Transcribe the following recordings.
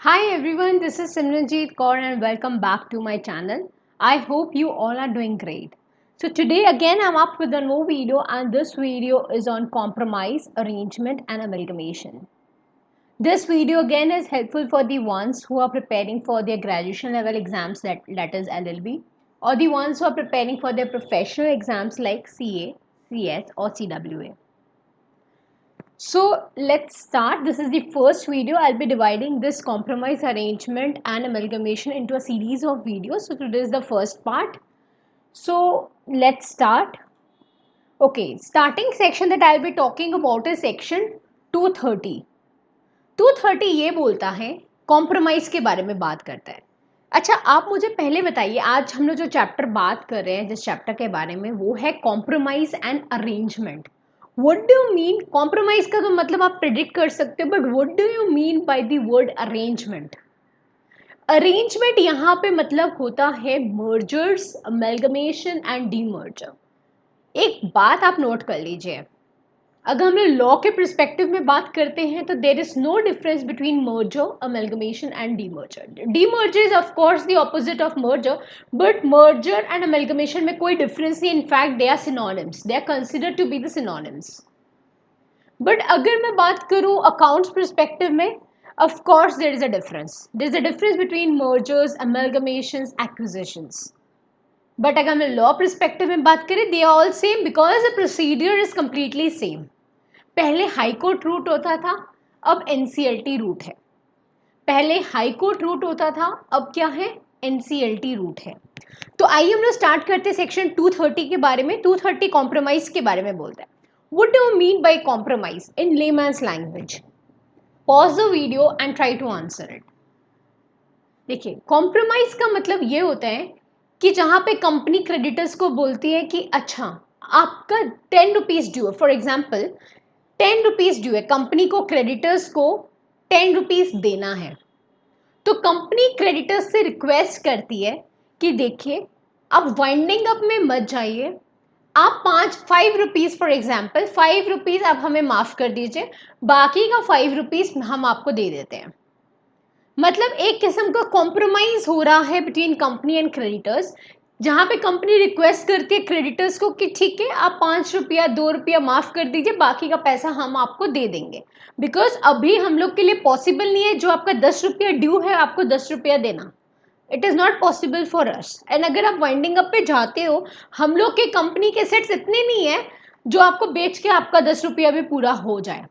Hi everyone, this is Simranjeet Kaur and welcome back to my channel. I hope you all are doing great. So today again I'm up with a new video and this video is on compromise, arrangement and amalgamation. This video again is helpful for the ones who are preparing for their graduation level exams that is LLB or the ones who are preparing for their professional exams like CA, CS or CWA. So let's start. This is the first video. I'll be dividing this compromise, arrangement and amalgamation into a series of videos. So today is the first part. So let's start. Okay, starting section that I'll be talking about is section 230. 230 ये बोलता है compromise के बारे में बात करता है. अच्छा, आप मुझे पहले बताइए, आज हम लोग जो चैप्टर बात कर रहे हैं जिस चैप्टर के बारे में वो है compromise and arrangement. What do you mean? Compromise का तो मतलब आप प्रिडिक्ट कर सकते हो, but what do you mean by the word arrangement? Arrangement यहाँ पे मतलब होता है मर्जर्स, अमेलगमेशन एंड डीमर्जर. एक बात आप नोट कर लीजिए, अगर हम लॉ के परस्पेक्टिव में बात करते हैं तो there is no difference between merger, amalgamation and demerger. Demerger is of course the opposite of merger, but merger and amalgamation में कोई डिफरेंस नहीं. In fact they are synonyms, they are considered to be the synonyms. But अगर मैं बात करूं accounts perspective में, of course there is a difference. There is a difference between mergers, amalgamations, acquisitions. But अगर हम लॉ परस्पेक्टिव में बात करें, दे are all same because the procedure is completely same. पहले हाई कोर्ट रूट होता था, अब एनसीएलटी रूट है. पहले हाई कोर्ट रूट होता था, अब क्या है? एनसीएलटी रूट है. तो आइए हम लोग स्टार्ट करते हैं सेक्शन 230 के बारे में. 230 कॉम्प्रोमाइज के बारे में बोलता है. What do you mean by compromise in layman's language? Pause the video and try to answer it. देखिए, कॉम्प्रोमाइज का मतलब ये होता है कि जहां पे कंपनी क्रेडिटर्स को बोलती है कि अच्छा आपका 10 रुपीज ड्यू है. फॉर एग्जाम्पल 10 रुपीज ड्यू है, कंपनी को क्रेडिटर्स को 10 रुपीज देना है. तो कंपनी क्रेडिटर्स से रिक्वेस्ट करती है कि देखिए आप वाइंडिंग अप में मत जाइए, आप 5 रुपीज फॉर एग्जाम्पल 5 रुपीज आप हमें माफ कर दीजिए, बाकी का 5 रुपीज हम आपको दे देते हैं. मतलब एक किस्म का कॉम्प्रोमाइज हो रहा है बिटवीन कंपनी एंड क्रेडिटर्स, जहां पे कंपनी रिक्वेस्ट करती है क्रेडिटर्स को कि ठीक है आप 5 रुपया 2 रुपया माफ कर दीजिए, बाकी का पैसा हम आपको दे देंगे. बिकॉज अभी हम लोग के लिए पॉसिबल नहीं है जो आपका 10 रुपया ड्यू है आपको 10 रुपया देना. It is not possible for us. And अगर आप वाइंडिंग अप पे जाते हो, हम लोग के कंपनी के सेट्स इतने नहीं है जो आपको बेच के आपका 10 रुपया भी पूरा हो जाए.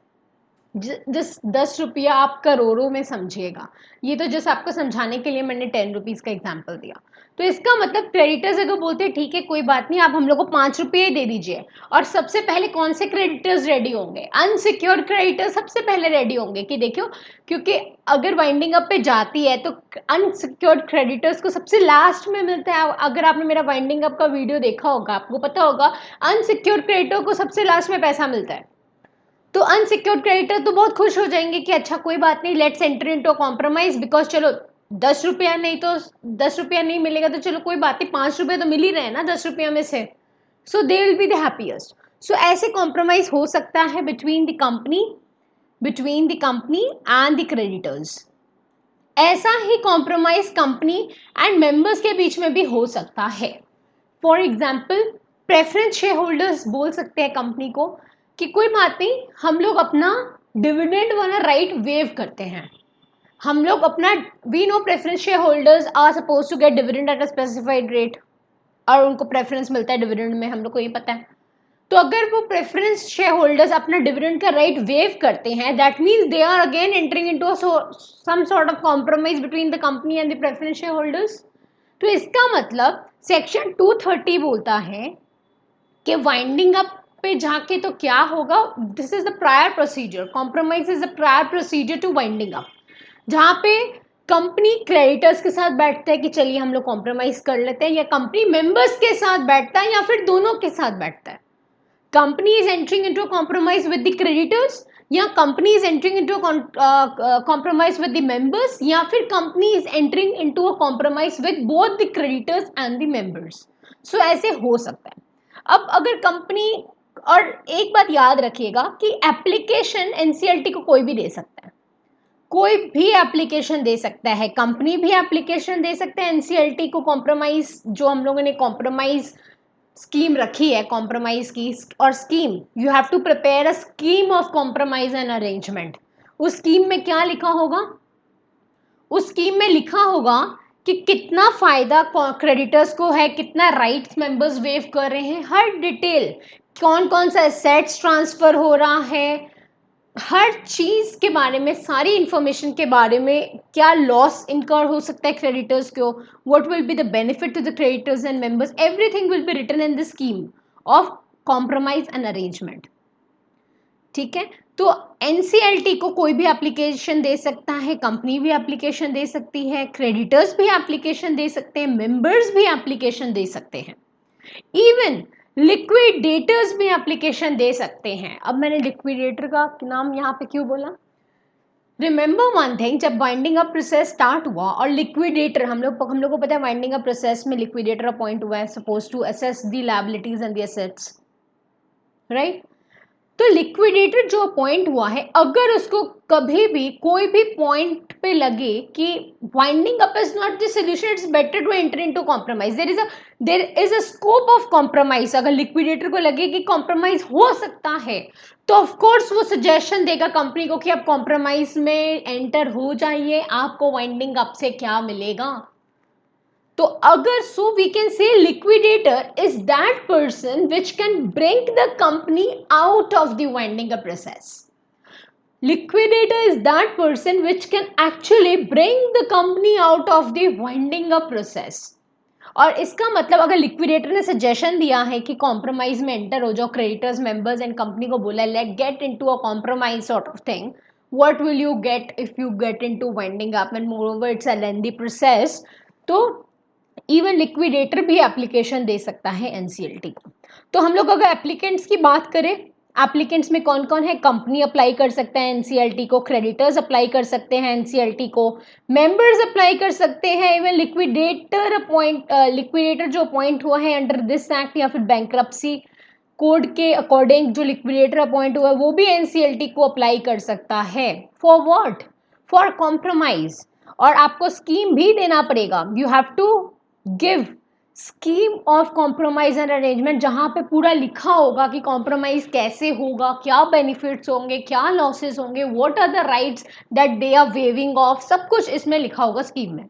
जिस 10 रुपया आप करोड़ों में समझिएगा. ये तो जस्ट आपको समझाने के लिए मैंने 10 रुपीज़ का एग्जाम्पल दिया. तो इसका मतलब क्रेडिटर्स अगर बोलते हैं ठीक है कोई बात नहीं, आप हम लोग को 5 रुपये ही दे दीजिए. और सबसे पहले कौन से क्रेडिटर्स रेडी होंगे? अनसिक्योर्ड क्रेडिटर्स सबसे पहले रेडी होंगे कि देखो, क्योंकि अगर वाइंडिंग अप पे जाती है तो अनसिक्योर्ड क्रेडिटर्स को सबसे लास्ट में मिलता है. अगर आपने मेरा वाइंडिंग अप का वीडियो देखा होगा आपको पता होगा अनसिक्योर्ड क्रेडिटर को सबसे लास्ट में पैसा मिलता है. तो अनसिक्योर्ड क्रेडिटर तो बहुत खुश हो जाएंगे कि अच्छा कोई बात नहीं, let's enter into compromise, because चलो 10 रुपया नहीं तो 10 रुपया नहीं मिलेगा तो चलो कोई बात नहीं, 5 रुपये तो मिल ही रहे हैं ना 10 रुपया में से. So they will be the happiest. So ऐसे कॉम्प्रोमाइज हो सकता है between the company and the creditors. ऐसा ही कॉम्प्रोमाइज कंपनी एंड मेंबर्स के बीच में भी हो सकता है. For example preference share holders बोल सकते हैं कंपनी को कि कोई बात नहीं, हम लोग अपना डिविडेंड वाला राइट वेव करते हैं. हम लोग अपना we know preference share holders are suppose to get dividend at a specified rate, और उनको प्रेफरेंस मिलता है डिविडेंड में, हम लोग को ये पता है. तो अगर वो प्रेफरेंस शेयर होल्डर्स अपना डिविडेंड का राइट वेव करते हैं, that means they are again entering into some sort of compromise between the company and the preference share holders. तो इसका मतलब सेक्शन 230 बोलता है कि वाइंडिंग अप पे जाके तो क्या होगा, this is the prior procedure. Compromise is the prior procedure two winding up, जहां पे कंपनी क्रेडिटर्स के साथ बैठता है कि चलिए हम लोग कॉम्प्रोमाइज कर लेते हैं, या कंपनी मेंबर्स के साथ बैठता है, या फिर दोनों के साथ बैठता है. Company is entering into compromise with the creditors, या company is entering into compromise with the members, या फिर company is entering into a compromise with both the creditors and the members. So ऐसे हो सकता है. अब अगर कंपनी, और एक बात याद रखिएगा कि एप्लीकेशन एनसीएलटी को कोई भी दे सकता है. कोई भी एप्लीकेशन दे सकता है, कंपनी भी एप्लीकेशन दे सकते हैं एनसीएलटी को कॉम्प्रोमाइज, जो हम लोगों ने कॉम्प्रोमाइज स्कीम रखी है कॉम्प्रोमाइज की, और scheme you have to prepare a scheme of compromise and arrangement. उस स्कीम में क्या लिखा होगा? उस स्कीम में लिखा होगा कि कितना फायदा क्रेडिटर्स को है, कितना राइट्स मेंबर्स वेव कर रहे हैं, हर डिटेल, कौन कौन सा एसेट्स ट्रांसफर हो रहा है, हर चीज के बारे में, सारी इंफॉर्मेशन के बारे में, क्या लॉस इनकर हो सकता है क्रेडिटर्स को, what will be the benefit to the creditors and members, everything will be written in the scheme of compromise and arrangement. ठीक है, तो एनसीएलटी को कोई भी एप्लीकेशन दे सकता है, कंपनी भी एप्लीकेशन दे सकती है, क्रेडिटर्स भी एप्लीकेशन दे सकते हैं, मेंबर्स भी एप्लीकेशन दे सकते हैं, इवन लिक्विडेटर्स भी एप्लीकेशन दे सकते हैं। अब मैंने लिक्विडेटर का नाम यहाँ पे क्यों बोला? रिमेंबर वन थिंग, जब वाइंडिंग अप प्रोसेस स्टार्ट हुआ और लिक्विडेटर, हम लोग को पता है वाइंडिंग अप प्रोसेस में लिक्विडेटर अपॉइंट हुआ है, suppose to assess the liabilities and the assets, right. तो लिक्विडेटर जो अपॉइंट हुआ है, अगर उसको कभी भी कोई भी पॉइंट पे लगे कि winding up is not the solution, it's better to enter into compromise, there is a scope of compromise, अगर लिक्विडेटर को लगे कि कॉम्प्रोमाइज हो सकता है तो ऑफ कोर्स वो सजेशन देगा कंपनी को कि आप कॉम्प्रोमाइज में एंटर हो जाइए, आपको वाइंडिंग अप से क्या मिलेगा। तो अगर so we can say liquidator is that person which can bring the company out of the winding up process. Liquidator is that person which can actually bring the company out of the winding up process. और इसका मतलब अगर liquidator ने suggestion दिया है कि compromise में enter हो जाओ, क्रेडिटर्स मेंबर्स एंड कंपनी को बोला let get into a compromise sort of thing, what will you get if you get into winding up and moreover it's a lengthy process. तो even liquidator भी application दे सकता है NCLT को। तो हम लोग अगर एप्लीकेंट्स की बात करें, एप्लीकेंट्स में कौन कौन है? कंपनी अप्लाई कर सकते हैं एनसीएलटी को, क्रेडिटर्स अप्लाई कर सकते हैं एनसीएलटी को, मेंबर्स अप्लाई कर सकते हैं, इवन लिक्विडेटर जो अपॉइंट हुआ है अंडर दिस एक्ट या फिर बैंक्रप्सी कोड के अकॉर्डिंग जो लिक्विडेटर अपॉइंट हुआ है वो भी एनसीएलटी को अप्लाई कर सकता है। For what? For compromise. और आपको स्कीम भी देना पड़ेगा, you have to give scheme of compromise and arrangement, जहां पे पूरा लिखा होगा कि कॉम्प्रोमाइज कैसे होगा, क्या बेनिफिट्स होंगे, क्या लॉसेस होंगे, what are the rights that they are waiving off, सब कुछ इसमें लिखा होगा स्कीम में।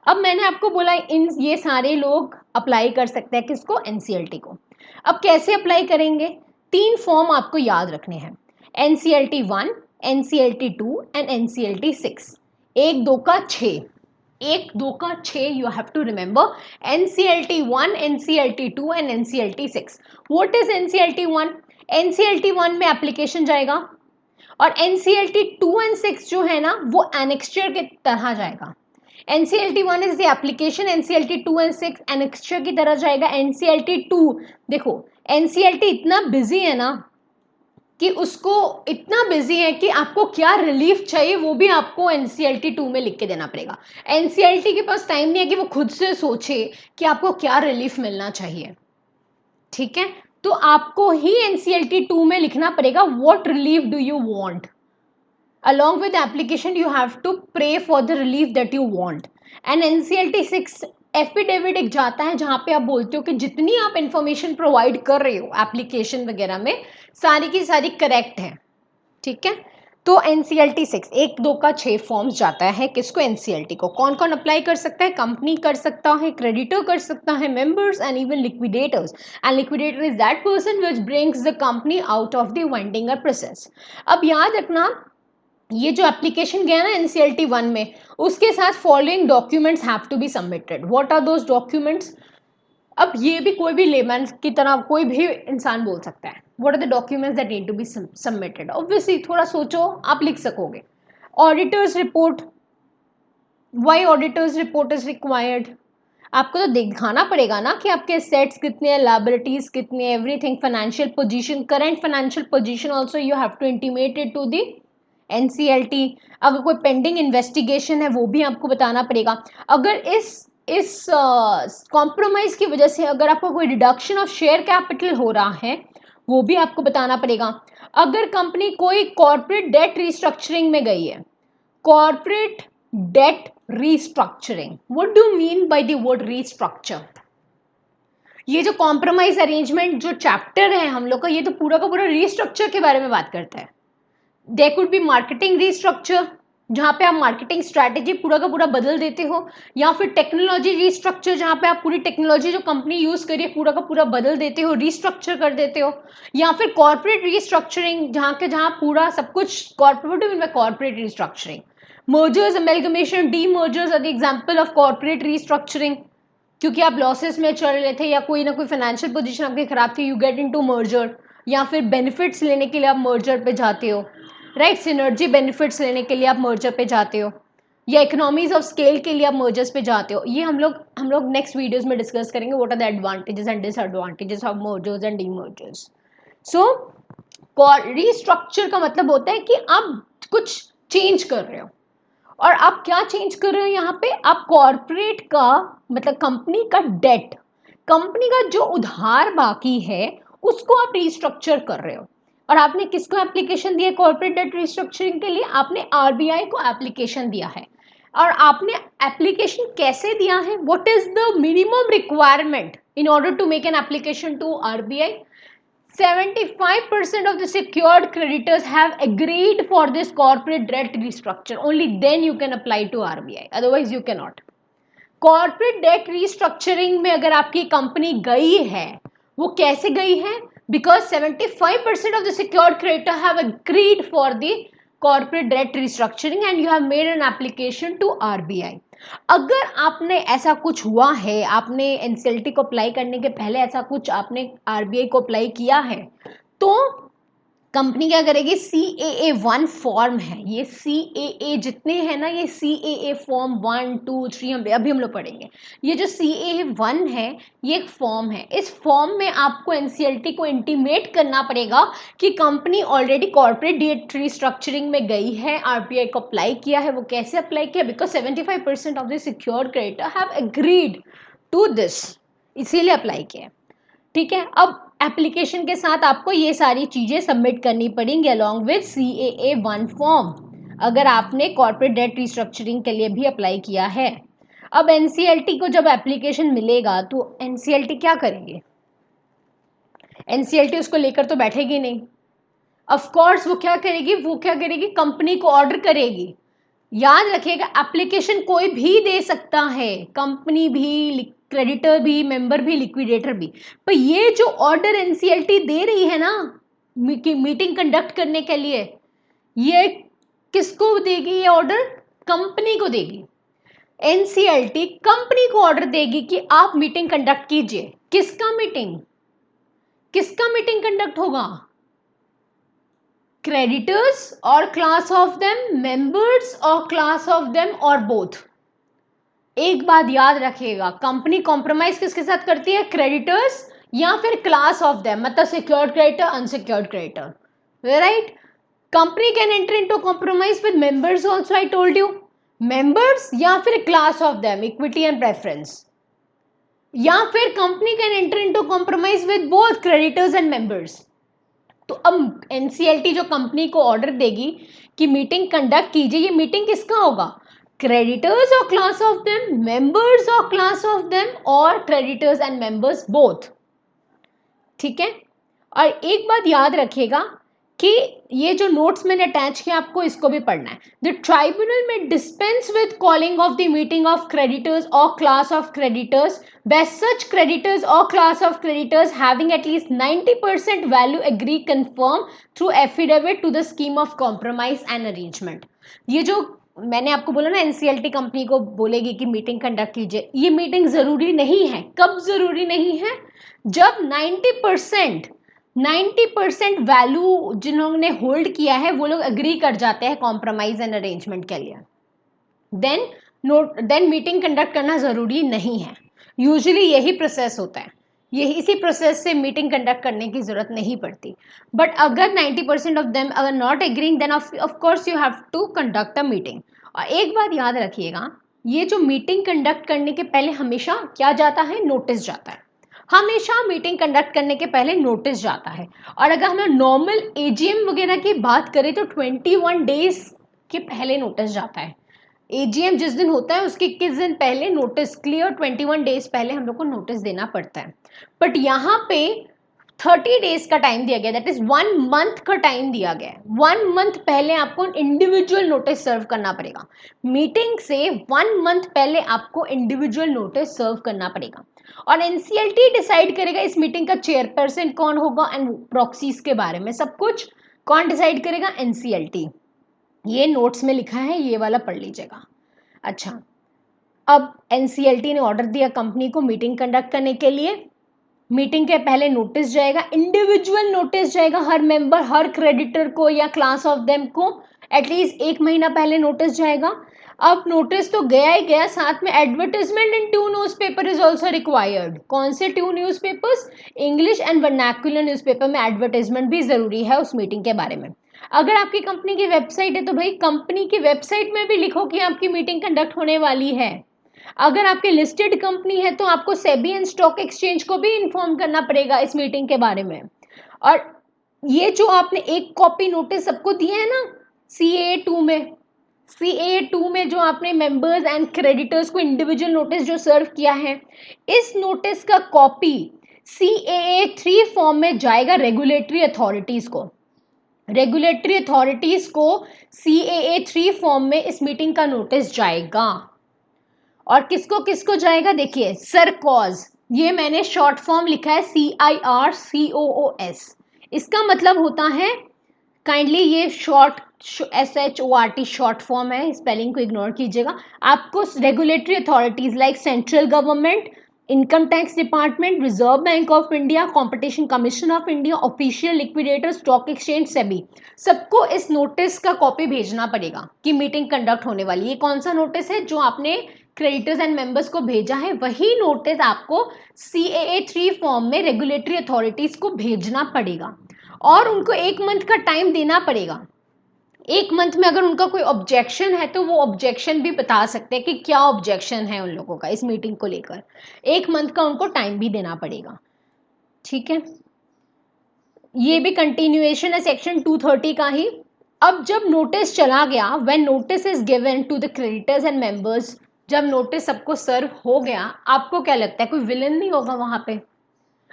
अब मैंने आपको बोला इन ये सारे लोग अप्लाई कर सकते हैं किसको? एनसीएलटी को। अब कैसे अप्लाई करेंगे? 3 फॉर्म आपको याद रखने हैं, एनसीएलटी 1, एनसीएलटी 2 एंड एनसीएलटी 6। 1 2 का 6, 1 2 का 6 you have to remember, NCLT 1, NCLT 2 and NCLT 6। What is NCLT 1? NCLT 1 में एप्लीकेशन जाएगा और एनसीएलटी 2 एंड 6 जो है ना वो एनेक्स्चर के तरह जाएगा। NCLT 1 is the application, NCLT 2 and 6 annexure की तरह जाएगा। एनसीएलटी 2, देखो एनसीएलटी इतना बिजी है ना कि उसको इतना बिजी है कि आपको क्या रिलीफ चाहिए वो भी आपको एनसीएलटी 2 में लिख के देना पड़ेगा। एनसीएलटी के पास टाइम नहीं है कि वो खुद से सोचे कि आपको क्या रिलीफ मिलना चाहिए, ठीक है। तो आपको ही एनसीएलटी 2 में लिखना पड़ेगा what relief do you want. along with the application you have to pray for the relief that you want। and NCLT 6 affidavit एक जाता है जहां पे आप बोलते हो कि जितनी आप इंफॉर्मेशन प्रोवाइड कर रहे हो एप्लीकेशन वगैरह में सारी की सारी करेक्ट है, ठीक है। तो NCLT 6 1 2 का 6 फॉर्म्स जाता है किसको? NCLT को। कौन कौन अप्लाई कर सकता है? कंपनी कर सकता है, क्रेडिटर कर सकता है, members and even liquidators. And liquidator is that person which brings the company out of the winding up process. अब याद रखना ये जो एप्लीकेशन गया ना एनसीएलटी 1 में, उसके साथ following documents have to be submitted. What are those documents? अब ये भी कोई भी लेमैन की तरह कोई भी इंसान बोल सकता है, what are the documents that need to be submitted. Obviously थोड़ा सोचो, आप लिख सकोगे। Auditors report, why auditors report is required? आपको तो दिखाना पड़ेगा ना कि आपके सेट्स कितने हैं, लायबिलिटीज कितने हैं, everything, financial position, current financial position also you have to intimate it to the NCLT. अगर कोई पेंडिंग इन्वेस्टिगेशन है वो भी आपको बताना पड़ेगा। अगर इस कॉम्प्रोमाइज की वजह से अगर आपको कोई रिडक्शन ऑफ शेयर कैपिटल हो रहा है वो भी आपको बताना पड़ेगा। अगर कंपनी कोई कॉर्पोरेट डेट रिस्ट्रक्चरिंग में गई है corporate debt restructuring. What do mean by the word restructure? ये जो कॉम्प्रोमाइज अरेंजमेंट जो चैप्टर है हम लोग का, ये तो पूरा का पूरा रीस्ट्रक्चर के बारे में बात करता है. There could be marketing restructure, जहाँ पे आप मार्केटिंग स्ट्रैटेजी पूरा का पूरा बदल देते हो, या फिर टेक्नोलॉजी रीस्ट्रक्चर, जहाँ पे आप पूरी टेक्नोलॉजी जो कंपनी यूज करिए पूरा का पूरा बदल देते हो, रीस्ट्रक्चर कर देते हो, या फिर कॉर्पोरेट रीस्ट्रक्चरिंग, जहाँ पूरा सब कुछ कॉर्पोरेट में corporate restructuring. Mergers, amalgamation, demergers are the example of corporate restructuring. क्योंकि आप लॉसेस में चल रहे थे या कोई ना कोई फाइनेंशियल पोजीशन आपकी खराब थी, यू गेट इनटू मर्जर, या फिर बेनिफिट्स लेने के लिए आप मर्जर पे जाते हो, राइट. सिनर्जी बेनिफिट्स लेने के लिए आप मर्जर पे जाते हो, या इकोनॉमीज ऑफ स्केल के लिए आप मर्जर्स पे जाते हो. ये हम लोग नेक्स्ट वीडियोस में डिस्कस करेंगे, what are the advantages and disadvantages of mergers and demergers. So restructure का मतलब होता है कि आप कुछ चेंज कर रहे हो. और आप क्या चेंज कर रहे हो यहाँ पे? आप कॉर्पोरेट का मतलब कंपनी का डेट, कंपनी का जो उधार बाकी है उसको आप रीस्ट्रक्चर कर रहे हो. और आपने किसको एप्लीकेशन दिया कॉर्पोरेट डेट रीस्ट्रक्चरिंग के लिए? आपने आरबीआई को एप्लीकेशन दिया है. और आपने एप्लीकेशन कैसे दिया है? What is the minimum requirement in order to make an application to RBI? 75% of the secured creditors have agreed for this corporate debt restructure. Only then you can apply to RBI. Otherwise you cannot. Corporate debt restructuring में अगर आपकी company गई है, वो कैसे गई है? Because 75% of the secured creditor have agreed for the corporate debt restructuring and you have made an application to RBI. अगर आपने ऐसा कुछ हुआ है, आपने एनसीएलटी को अप्लाई करने के पहले ऐसा कुछ आपने आरबीआई को अप्लाई किया है, तो कंपनी क्या करेगी? CAA1 फॉर्म है, ये CAA जितने हैं ना, ये CAA फॉर्म 1, 2, 3 अभी हम लोग पढ़ेंगे. ये जो CAA1 है ये एक फॉर्म है. इस फॉर्म में आपको एनसीएलटी को इंटीमेट करना पड़ेगा कि company already corporate debt restructuring में गई है, आरबीआई को अप्लाई किया है. वो कैसे अप्लाई किया? Because 75% of the secured creditor have agreed to this, इसीलिए अप्लाई किया है. ठीक है. अब एप्लीकेशन के साथ आपको ये सारी चीज़ें सबमिट करनी पड़ेंगी अलॉन्ग विद CAA1 फॉर्म, अगर आपने कॉर्पोरेट डेट रिस्ट्रक्चरिंग के लिए भी अप्लाई किया है. अब एनसीएलटी को जब एप्लीकेशन मिलेगा तो एनसीएलटी क्या करेंगे? एनसीएलटी उसको लेकर तो बैठेगी नहीं. ऑफ कोर्स वो क्या करेगी? कंपनी को ऑर्डर करेगी. याद रखिएगा, एप्लीकेशन कोई भी दे सकता है, कंपनी भी, क्रेडिटर भी, मेंबर भी, लिक्विडेटर भी. पर ये जो ऑर्डर एनसीएलटी दे रही है ना मीटिंग कंडक्ट करने के लिए, ये किसको देगी? ये ऑर्डर कंपनी को देगी. एनसीएलटी कंपनी को ऑर्डर देगी कि आप मीटिंग कंडक्ट कीजिए. किसका मीटिंग कंडक्ट होगा? creditors or class of them, members or class of them or both. एक बात याद रखिएगा, कंपनी कॉम्प्रोमाइज किसके साथ करती है? क्रेडिटर्स या फिर क्लास ऑफ देम, मतलब secured creditor, unsecured creditor, right. Company can enter into compromise with members also, I told you. Members या फिर class of them, equity and preference, या फिर company can enter into compromise with both creditors and members. तो अब NCLT जो company को order देगी कि मीटिंग कंडक्ट कीजिए, ये मीटिंग किसका होगा? क्रेडिटर्स और क्लास ऑफ देम, मेंबर्स और क्लास ऑफ देम, और क्रेडिटर्स एंड मेंबर्स बोथ. ठीक है. और एक बात याद रखिएगा कि ये जो नोट्स मैंने अटैच किया आपको इसको भी पढ़ना है. द ट्राइब्यूनल में dispense with calling of the meeting of creditors और class of creditors by such creditors or class of creditors having at least 90% value agree confirm through affidavit to the scheme of compromise and arrangement. ये जो मैंने आपको बोला ना, NCLT company को बोलेगी कि मीटिंग कंडक्ट कीजिए, ये मीटिंग जरूरी नहीं है. कब जरूरी नहीं है? जब 90% वैल्यू जिन्होंने होल्ड किया है वो लोग अग्री कर जाते हैं कॉम्प्रोमाइज एंड अरेंजमेंट के लिए, देन मीटिंग कंडक्ट करना जरूरी नहीं है. यूजुअली यही प्रोसेस होता है, इसी प्रोसेस से मीटिंग कंडक्ट करने की जरूरत नहीं पड़ती. बट अगर 90% ऑफ देम अगर not agreeing, then of course you have to conduct a meeting. और एक बात याद रखिएगा, ये जो मीटिंग कंडक्ट करने के पहले हमेशा क्या जाता है? नोटिस जाता है. हमेशा मीटिंग कंडक्ट करने के पहले नोटिस जाता है. और अगर हम नॉर्मल एजीएम वगैरह की बात करें तो 21 डेज के पहले नोटिस जाता है। एजीएम जिस दिन होता है उसके 21 दिन पहले नोटिस, क्लियर 21 डेज पहले हम लोग को नोटिस देना पड़ता है। बट यहाँ पे 30 डेज का टाइम दिया गया, दैट इज 1 मंथ का टाइम दिया गया है। 1 मंथ पहले आपको इंडिविजुअल नोटिस सर्व करना पड़ेगा। मीटिंग से 1 मंथ पहले आपको इंडिविजुअल नोटिस सर्व करना पड़ेगा। और एनसीएलटी डिसाइड करेगा इस मीटिंग का चेयरपर्सन कौन होगा एंड प्रॉक्सीज के बारे में सब कुछ कौन डिसाइड करेगा, एनसीएलटी। ये नोट्स में लिखा है, ये वाला पढ़ लीजिएगा। अच्छा, अब एनसीएलटी ने ऑर्डर दिया कंपनी को मीटिंग कंडक्ट करने के लिए। मीटिंग के पहले नोटिस जाएगा, इंडिविजुअल नोटिस जाएगा हर मेंबर, हर क्रेडिटर को या क्लास ऑफ देम को एटलीस्ट 1 महीना पहले नोटिस जाएगा। अब नोटिस तो गया ही गया, साथ में advertisement in 2 newspaper is also required. कौन से 2 newspapers, English and vernacular newspaper में एडवर्टाइजमेंट भी जरूरी है उस मीटिंग के बारे में। अगर आपकी कंपनी की वेबसाइट है तो भाई कंपनी की वेबसाइट में भी लिखो कि आपकी मीटिंग कंडक्ट होने वाली है। अगर आपकी लिस्टेड कंपनी है तो आपको सेबी एंड स्टॉक एक्सचेंज को भी इन्फॉर्म करना पड़ेगा इस मीटिंग के बारे में। और ये जो आपने एक कॉपी नोटिस सबको दिया है ना CAA 2 में, CAA 2 में जो आपने मेंबर्स एंड क्रेडिटर्स को इंडिविजुअल नोटिस जो सर्व किया है, इस नोटिस का कॉपी CAA 3 फॉर्म में जाएगा रेगुलेटरी अथॉरिटीज को। रेगुलेटरी अथॉरिटीज को CAA 3 फॉर्म में इस मीटिंग का नोटिस जाएगा। और किसको किसको जाएगा, देखिए सरकॉज, ये मैंने शॉर्ट फॉर्म लिखा है CIRCOOS। इसका मतलब होता है, काइंडली ये शॉर्ट SHORT शॉर्ट फॉर्म है, स्पेलिंग को इग्नोर कीजिएगा। आपको regulatory authorities like central government, income tax department, reserve bank of India, competition commission of India, official liquidator, stock exchange, SEBI, सबको इस नोटिस का कॉपी भेजना पड़ेगा कि मीटिंग कंडक्ट होने वाली है। ये कौन सा नोटिस है जो आपने क्रेडिटर्स एंड मेंबर्स को भेजा है, वही नोटिस आपको CAA 3 फॉर्म में रेगुलेटरी अथॉरिटीज को भेजना पड़ेगा। और उनको 1 मंथ का टाइम देना पड़ेगा। 1 मंथ में अगर उनका कोई ऑब्जेक्शन है तो वो ऑब्जेक्शन भी बता सकते हैं कि क्या ऑब्जेक्शन है उन लोगों का इस मीटिंग को लेकर। 1 मंथ का उनको टाइम भी देना पड़ेगा। ठीक है, ये भी कंटिन्यूएशन है सेक्शन 230 का ही। अब जब नोटिस चला गया, when notice is given to the creditors and members, जब नोटिस सबको सर्व हो गया, आपको क्या लगता है कोई विलन नहीं होगा वहां पे?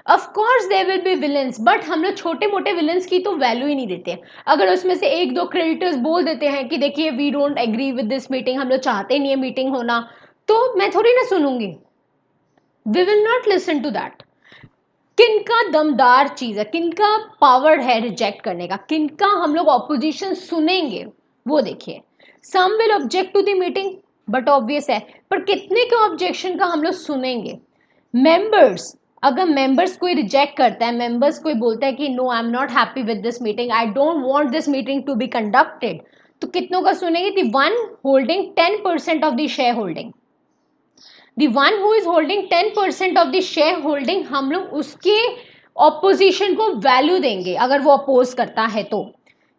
Of course there will be villains, but हम लोग छोटे मोटे विलेंस की तो वैल्यू ही नहीं देते। अगर उसमें से 1-2 क्रेडिटर्स बोल देते हैं कि देखिए we don't agree with this meeting, हम लोग चाहते नहीं है मीटिंग होना, तो मैं थोड़ी ना सुनूंगी। We will not listen to that. किनका दमदार चीज है, किनका पावर है रिजेक्ट करने का, किनका हम लोग ऑपोजिशन सुनेंगे, वो देखिए। Some will object to the meeting, but obvious है, पर कितने के ऑब्जेक्शन का हम लोग सुनेंगे? मेंबर्स, अगर मेंबर्स कोई रिजेक्ट करता है, मेंबर्स कोई बोलता है कि no I am not happy with this meeting, I don't want this meeting to be conducted, तो कितनों का सुनेंगे? The one holding 10% of the share holding. The one who is holding 10% of the share holding, हम लोग उसके opposition को value देंगे अगर वो अपोज करता है तो।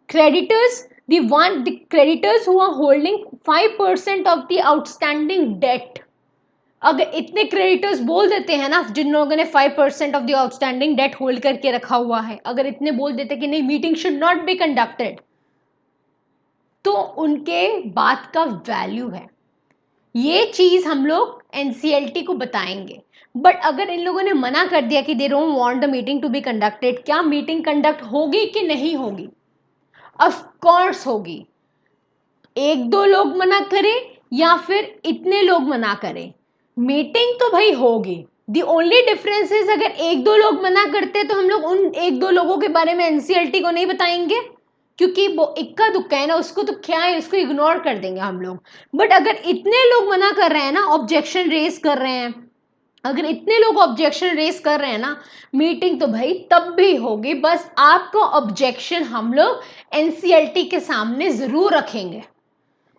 Creditors, the creditors who are holding 5% of the outstanding debt, अगर इतने क्रेडिटर्स बोल देते हैं ना, जिन लोगों ने 5% of the outstanding date hold करके रखा हुआ है, अगर इतने बोल देते कि नहीं meeting should not be conducted, तो उनके बात का वैल्यू है। ये चीज हम लोग एनसीएलटी को बताएंगे। बट अगर इन लोगों ने मना कर दिया कि they don't want the meeting to be conducted, क्या मीटिंग कंडक्ट होगी कि नहीं होगी? ऑफ कोर्स होगी। 1-2 लोग मना करें या फिर इतने लोग मना करें, मीटिंग तो भाई होगी। दी ओनली डिफरेंस इज, अगर 1-2 लोग मना करते तो हम लोग उन 1-2 लोगों के बारे में एनसीएलटी को नहीं बताएंगे, क्योंकि वो इक्का दुक्का है ना, उसको तो क्या है, उसको इग्नोर कर देंगे हम लोग। बट अगर इतने लोग मना कर रहे हैं ना, ऑब्जेक्शन रेज कर रहे हैं, अगर इतने लोग ऑब्जेक्शन रेज कर रहे हैं ना, मीटिंग तो भाई तब भी होगी। बस आपको ऑब्जेक्शन हम लोग एनसीएलटी के सामने जरूर रखेंगे।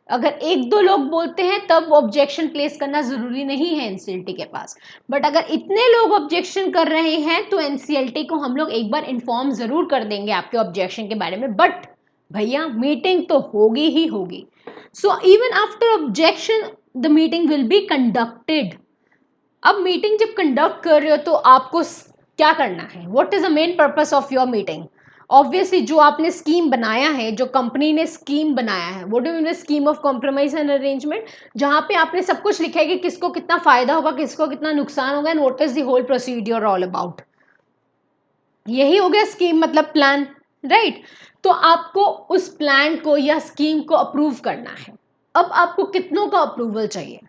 अगर 1-2 लोग बोलते हैं तब ऑब्जेक्शन प्लेस करना जरूरी नहीं है एनसीएलटी के पास। बट अगर इतने लोग ऑब्जेक्शन कर रहे हैं तो एनसीएलटी को हम लोग एक बार इन्फॉर्म जरूर कर देंगे आपके ऑब्जेक्शन के बारे में। बट भैया मीटिंग तो होगी ही होगी। So even after objection the meeting will be conducted. अब मीटिंग जब कंडक्ट कर रहे हो तो आपको क्या करना है? What is the main purpose of your meeting? Obviously जो आपने स्कीम बनाया है, जो कंपनी ने स्कीम बनाया है, what do you mean scheme of compromise and arrangement, जहां पे आपने सब कुछ लिखा है कि किसको कितना फायदा होगा, किसको कितना नुकसान होगा, and what is the whole procedure all about. यही हो गया स्कीम मतलब प्लान, राइट। तो आपको उस प्लान को या स्कीम को अप्रूव करना है। अब आपको कितनों का अप्रूवल चाहिए,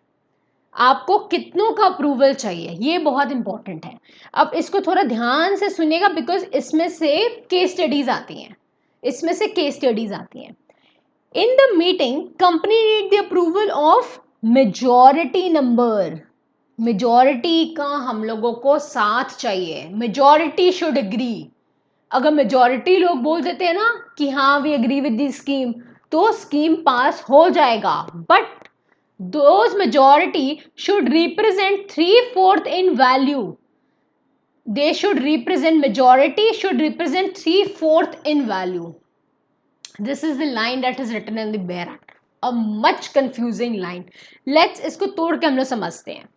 आपको कितनों का अप्रूवल चाहिए, ये बहुत इंपॉर्टेंट है। अब इसको थोड़ा ध्यान से सुनिएगा, बिकॉज इसमें से केस स्टडीज आती हैं, इसमें से केस स्टडीज आती हैं। In the meeting company need the approval of majority number. Majority का हम लोगों को साथ चाहिए, मेजॉरिटी शुड एग्री। अगर मेजॉरिटी लोग बोल देते हैं ना कि हाँ we agree with the scheme, तो स्कीम पास हो जाएगा। But those majority should represent 3/4 in value. They should represent, majority should represent 3/4 in value. This is the line that is written in the Bear Act. A much confusing line. Let's इसको तोड़ के हम लोग समझते हैं।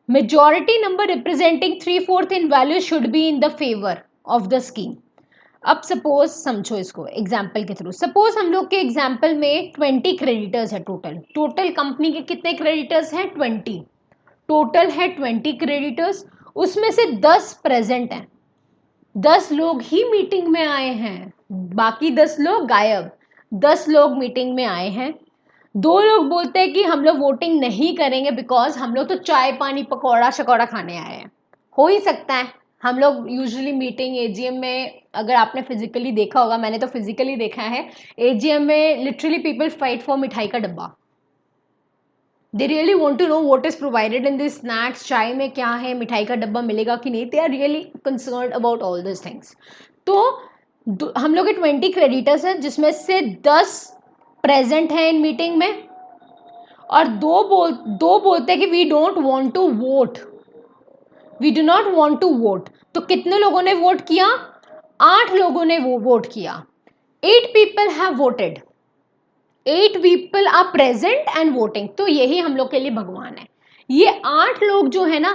Majority number representing 3/4 in value should be in the favor of the scheme. अब suppose समझो इसको एग्जाम्पल के थ्रू, सपोज हम लोग के एग्जाम्पल में 20 क्रेडिटर्स है, टोटल कंपनी के कितने क्रेडिटर्स हैं 20, टोटल है 20 क्रेडिटर्स, उसमें से 10 प्रेजेंट हैं, 10 लोग ही मीटिंग में आए हैं, बाकी 10 लोग गायब। 10 लोग मीटिंग में आए हैं, 2 लोग बोलते हैं कि हम लोग वोटिंग नहीं करेंगे बिकॉज हम लोग तो चाय पानी पकौड़ा शकौड़ा खाने आए हैं। हो ही सकता है, हम लोग यूजुअली मीटिंग एजीएम में, अगर आपने फिजिकली देखा होगा, मैंने तो फिजिकली देखा है, एजीएम में लिटरली पीपल फाइट फॉर मिठाई का डब्बा। They really want to know what is provided in this snacks, चाय में क्या है, मिठाई का डब्बा मिलेगा कि नहीं, they are really concerned about all this things. तो हम लोग के 20 क्रेडिटर्स हैं, जिसमें से 10 प्रेजेंट हैं इन मीटिंग में, और दो बोलते हैं कि we don't want to vote, we do not want to vote. तो कितने लोगों ने वोट किया, 8 लोगों ने वो वोट किया। 8 people have voted, 8 people are present and voting. तो यही हम लोग के लिए भगवान है। ये 8 लोग जो है ना,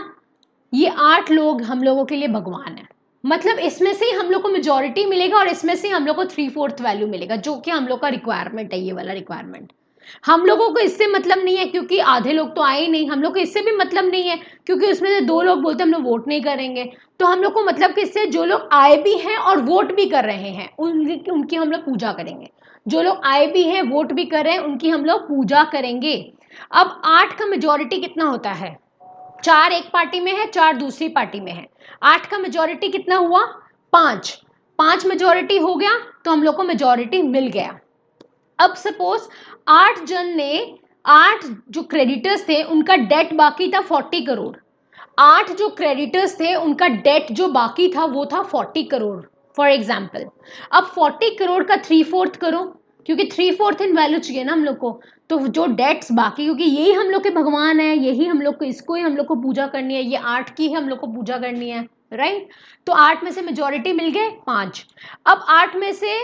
ये 8 लोग हम लोगों के लिए भगवान है। मतलब इसमें से ही हम लोग को मेजॉरिटी मिलेगा और इसमें से हम लोग को 3/4 वैल्यू मिलेगा, जो कि हम लोग का रिक्वायरमेंट है, ये वाला रिक्वायरमेंट। हम लोगों को इससे मतलब नहीं है क्योंकि आधे लोग तो आए ही नहीं, हम लोग को इससे भी मतलब नहीं है क्योंकि उसमें से 2 लोग बोलते हैं हम लोग वोट नहीं करेंगे। तो हम लोग को मतलब किससे, जो लोग आए भी हैं और वोट भी कर रहे हैं उनकी हम लोग पूजा करेंगे। जो लोग आए भी हैं वोट भी कर रहे हैं उनकी हम लोग पूजा करेंगे। अब 8 का मेजॉरिटी कितना होता है, 4 एक पार्टी में है, 4 दूसरी पार्टी में है, 8 का मेजॉरिटी कितना हुआ 5, 5 मेजॉरिटी हो गया, तो हम लोग को मेजॉरिटी मिल गया। अब सपोज 8 जन ने, 8 जो क्रेडिटर्स थे उनका डेट बाकी था 40 करोड़, 8 जो क्रेडिटर्स थे उनका डेट जो बाकी था वो था 40 करोड़ फॉर एग्जाम्पल। अब 40 करोड़ का 3/4 करो, क्योंकि 3/4 इन वैल्यू चाहिए ना हम लोग को। तो जो डेट्स बाकी, क्योंकि यही हम लोग के भगवान है, यही हम लोग को, इसको ही हम लोग को पूजा करनी है, ये 8 की हम लोग को पूजा करनी है, राइट। तो 8 में से मेजॉरिटी मिल गए 5। अब 8 में से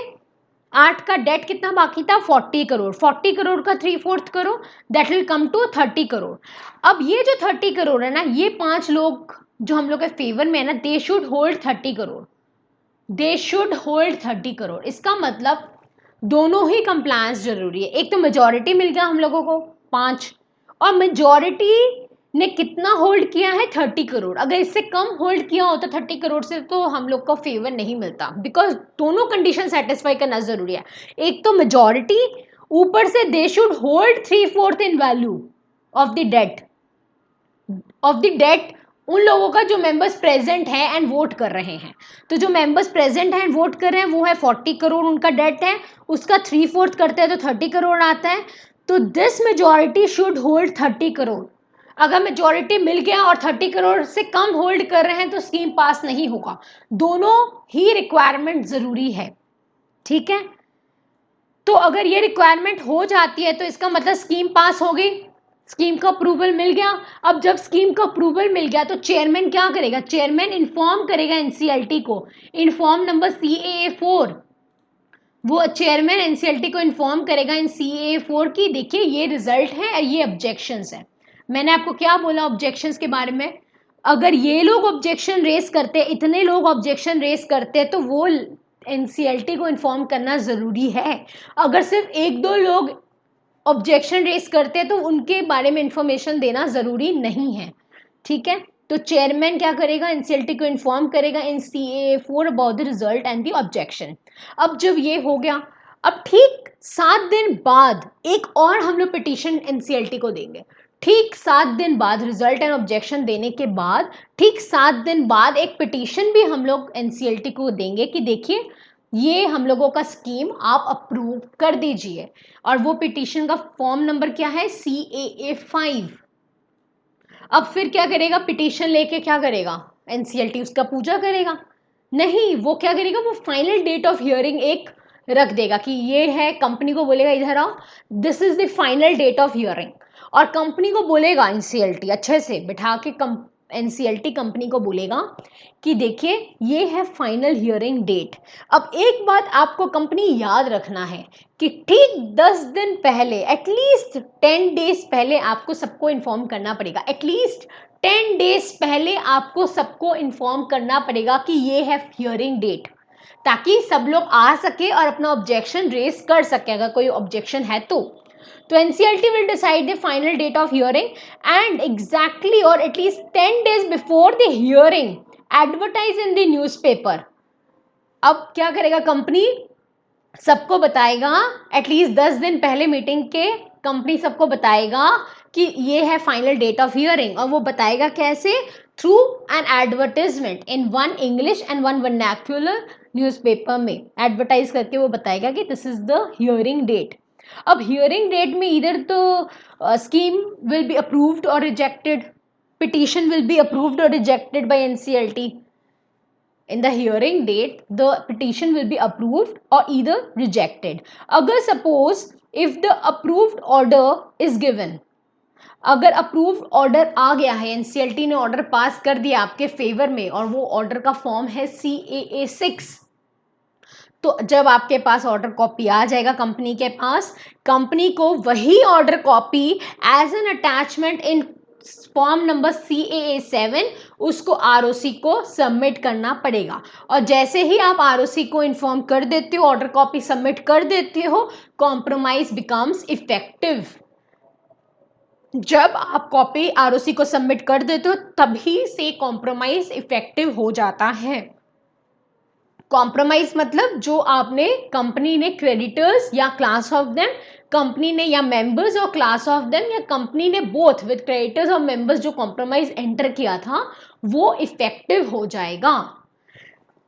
8 का डेट कितना बाकी था 40 करोड़, 40 करोड़ का 3/4 करो, that will come to 30 crore. अब ये जो 30 करोड़ है ना, ये 5 लोग जो हम लोग के फेवर में है ना, दे should hold 30 crore, they should hold 30 crore. इसका मतलब दोनों ही कंप्लायंस जरूरी है। एक तो मेजॉरिटी मिल गया हम लोगों को 5, और मेजॉरिटी ने कितना होल्ड किया है 30 करोड़। अगर इससे कम होल्ड किया होता 30 करोड़ से, तो हम लोग को फेवर नहीं मिलता, बिकॉज दोनों कंडीशन सेटिस्फाई करना जरूरी है। एक तो मेजॉरिटी, ऊपर से they should hold 3/4 in value of the debt, उन लोगों का जो मेंबर्स प्रेजेंट है एंड वोट कर रहे हैं। तो जो मेंबर्स प्रेजेंट हैं एंड वोट कर रहे हैं वो है 40 करोड़ उनका डेट है, उसका 3/4 करते हैं तो 30 करोड़ आता है। तो this majority should hold 30 crore. अगर मेजॉरिटी मिल गया और 30 करोड़ से कम होल्ड कर रहे हैं तो स्कीम पास नहीं होगा। दोनों ही रिक्वायरमेंट जरूरी है, ठीक है। तो अगर ये रिक्वायरमेंट हो जाती है तो इसका मतलब स्कीम पास हो गई, स्कीम का अप्रूवल मिल गया। अब जब स्कीम का अप्रूवल मिल गया तो चेयरमैन क्या करेगा, चेयरमैन इन्फॉर्म करेगा एनसीएलटी को, इन्फॉर्म नंबर CAA4, वो चेयरमैन एनसीएलटी को इन्फॉर्म करेगा इन CAA4 की, देखिए ये रिजल्ट है और ये ऑब्जेक्शंस है। मैंने आपको क्या बोला ऑब्जेक्शंस के बारे में, अगर ये लोग ऑब्जेक्शन रेस करते, इतने लोग ऑब्जेक्शन रेस करते, तो वो एनसीएलटी को इन्फॉर्म करना ज़रूरी है। अगर सिर्फ एक दो लोग ऑब्जेक्शन रेस करते हैं तो उनके बारे में इंफॉर्मेशन देना ज़रूरी नहीं है, ठीक है। तो चेयरमैन क्या करेगा, एनसीएलटी को इन्फॉर्म करेगा इन CAA4 about the result and the objection. अब जब ये हो गया, अब ठीक 7 दिन बाद एक और हम लोग पिटीशन एनसीएलटी को देंगे। ठीक 7 दिन बाद रिजल्ट एंड ऑब्जेक्शन देने के बाद ठीक 7 दिन बाद एक पिटीशन भी हम लोग एनसीएलटी को देंगे कि देखिए ये हम लोगों का स्कीम आप अप्रूव कर दीजिए। और वो पिटीशन का फॉर्म नंबर क्या है, CAA5। अब फिर क्या करेगा, पिटीशन लेके क्या करेगा एनसीएलटी, उसका पूजा करेगा? नहीं, वो क्या करेगा, वो फाइनल डेट ऑफ हियरिंग एक रख देगा कि ये है, कंपनी को बोलेगा इधर आओ, this is the final date of hearing. और कंपनी को बोलेगा एनसीएलटी अच्छे से बिठा के एनसीएलटी कंपनी को बोलेगा कि देखिए ये है फाइनल हियरिंग डेट। अब एक बात आपको कंपनी याद रखना है कि ठीक 10 दिन पहले, एटलीस्ट 10 डेज पहले आपको सबको इन्फॉर्म करना पड़ेगा। एटलीस्ट 10 डेज पहले आपको सबको इन्फॉर्म करना पड़ेगा कि ये है हियरिंग डेट, ताकि सब लोग आ सके और अपना ऑब्जेक्शन रेज कर सके अगर कोई ऑब्जेक्शन है तो NCLT will decide the final date of hearing and exactly और at least 10 days before the hearing advertise in the newspaper. अब क्या करेगा कंपनी, सबको बताएगा, एटलीस्ट 10 दिन पहले मीटिंग के कंपनी सबको बताएगा कि ये है फाइनल डेट ऑफ हियरिंग। और वो बताएगा कैसे, through an advertisement in one English and one vernacular newspaper में एडवर्टाइज करके वो बताएगा कि this is the hearing date. अब हियरिंग डेट में इधर तो स्कीम विल बी अप्रूव्ड और rejected, petition will be approved or rejected by NCLT. In the hearing date, the petition will be approved or either rejected. अगर suppose if the approved order is given, अगर approved order आ गया है, NCLT ने order pass कर दिया आपके favour में और वो ऑर्डर का फॉर्म है CAA6, तो जब आपके पास ऑर्डर कॉपी आ जाएगा कंपनी के पास, कंपनी को वही order copy as an attachment in form number CAA7 उसको ROC को सबमिट करना पड़ेगा। और जैसे ही आप ROC को इन्फॉर्म कर देते हो, ऑर्डर कॉपी सबमिट कर देते हो, कॉम्प्रोमाइज बिकम्स इफेक्टिव। जब आप कॉपी ROC को सबमिट कर देते हो तभी से कॉम्प्रोमाइज इफेक्टिव हो जाता है। कॉम्प्रोमाइज मतलब जो आपने, कंपनी ने क्रेडिटर्स या क्लास ऑफ देम, कंपनी ने या मेंबर्स और क्लास ऑफ देम, या कंपनी ने बोथ विद क्रेडिटर्स और मेंबर्स जो कॉम्प्रोमाइज एंटर किया था वो इफेक्टिव हो जाएगा।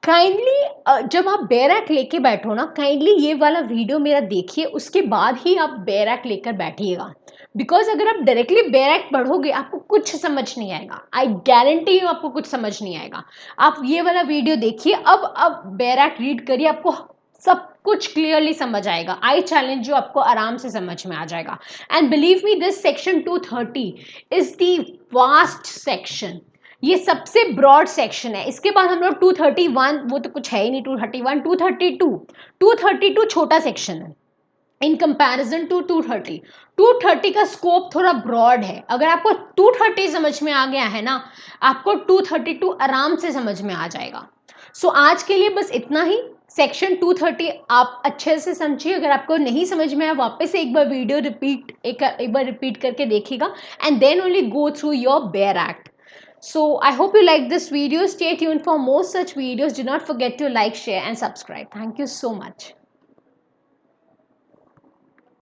काइंडली जब आप बेयर एक्ट लेके बैठो ना, काइंडली ये वाला वीडियो मेरा देखिए, उसके बाद ही आप बेयर एक्ट लेकर बैठिएगा। बिकॉज अगर आप डायरेक्टली बेयर एक्ट पढ़ोगे आपको कुछ समझ नहीं आएगा, आई गारंटी यू आपको कुछ समझ नहीं आएगा। आप ये वाला वीडियो देखिए, अब बेयर एक्ट रीड करिए, आपको सब कुछ क्लियरली समझ आएगा। आई चैलेंज जो आपको आराम से समझ में आ जाएगा। And believe me, this section 230 is the vast section, ये सबसे ब्रॉड सेक्शन है। इसके बाद हम लोग 231, वो तो कुछ है ही नहीं, 231, 232 छोटा सेक्शन है इन कंपैरिजन टू 230। 230 का स्कोप थोड़ा ब्रॉड है। अगर आपको 230 समझ में आ गया है ना, आपको 232 आराम से समझ में आ जाएगा। सो आज के लिए बस इतना ही। सेक्शन 230 आप अच्छे से समझिए। अगर आपको नहीं समझ में आया, वापस से एक बार वीडियो एक बार रिपीट करके देखिएगा and then only go through your bare act. So I hope you like this video. Stay tuned for more such videos. Do not forget to like, share and subscribe. Thank you so much.